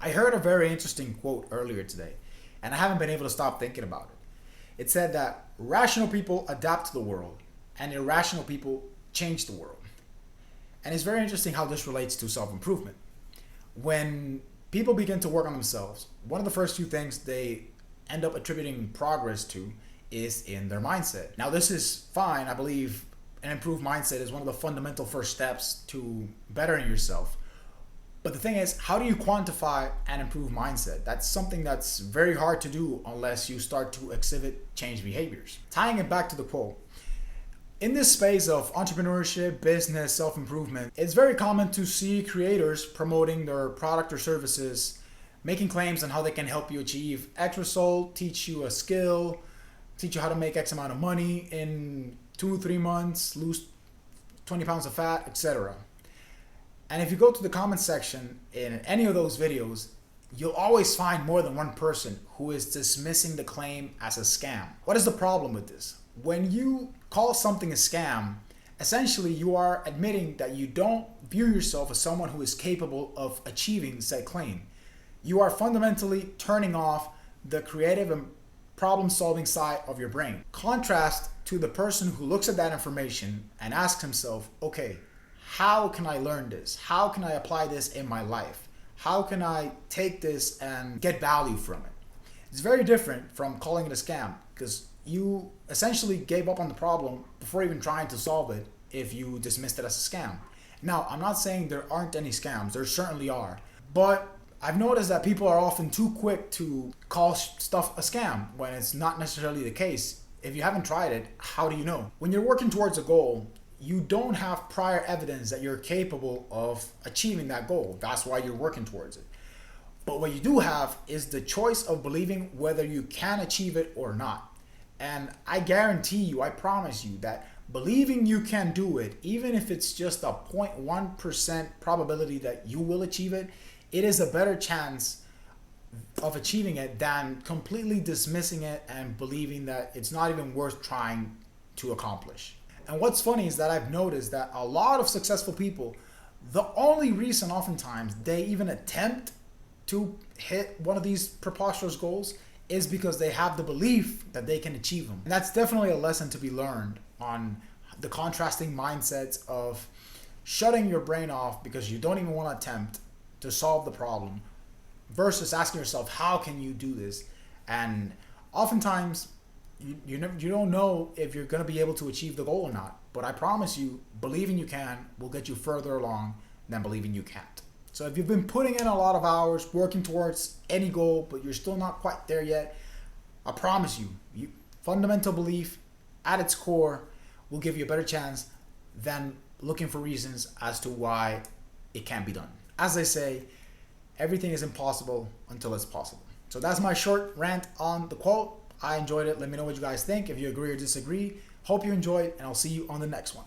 I heard a very interesting quote earlier today, and I haven't been able to stop thinking about it. It said that rational people adapt to the world, and irrational people change the world. And it's very interesting how this relates to self-improvement. When people begin to work on themselves, one of the first few things they end up attributing progress to is in their mindset. Now, this is fine. I believe an improved mindset is one of the fundamental first steps to bettering yourself. But the thing is, how do you quantify an improved mindset? That's something that's very hard to do unless you start to exhibit change behaviors. Tying it back to the quote, in this space of entrepreneurship, business, self-improvement, it's very common to see creators promoting their product or services, making claims on how they can help you achieve X result, teach you a skill, teach you how to make X amount of money in 2-3 months, lose 20 pounds of fat, etc. And if you go to the comment section in any of those videos, you'll always find more than one person who is dismissing the claim as a scam. What is the problem with this? When you call something a scam, essentially you are admitting that you don't view yourself as someone who is capable of achieving said claim. You are fundamentally turning off the creative and problem-solving side of your brain. Contrast to the person who looks at that information and asks himself, okay, how can I learn this? How can I apply this in my life? How can I take this and get value from it? It's very different from calling it a scam, because you essentially gave up on the problem before even trying to solve it if you dismissed it as a scam. Now, I'm not saying there aren't any scams. There certainly are. But I've noticed that people are often too quick to call stuff a scam when it's not necessarily the case. If you haven't tried it, how do you know? When you're working towards a goal, you don't have prior evidence that you're capable of achieving that goal. That's why you're working towards it. But what you do have is the choice of believing whether you can achieve it or not. And I guarantee you, I promise you that believing you can do it, even if it's just a 0.1% probability that you will achieve it, it is a better chance of achieving it than completely dismissing it and believing that it's not even worth trying to accomplish. And what's funny is that I've noticed that a lot of successful people, the only reason oftentimes they even attempt to hit one of these preposterous goals is because they have the belief that they can achieve them. And that's definitely a lesson to be learned on the contrasting mindsets of shutting your brain off because you don't even want to attempt to solve the problem versus asking yourself, how can you do this? And oftentimes, you don't know if you're going to be able to achieve the goal or not. But I promise you, believing you can will get you further along than believing you can't. So if you've been putting in a lot of hours working towards any goal, but you're still not quite there yet, I promise you, fundamental belief at its core will give you a better chance than looking for reasons as to why it can't be done. As I say, everything is impossible until it's possible. So that's my short rant on the quote. I enjoyed it. Let me know what you guys think. If you agree or disagree, hope you enjoyed, and I'll see you on the next one.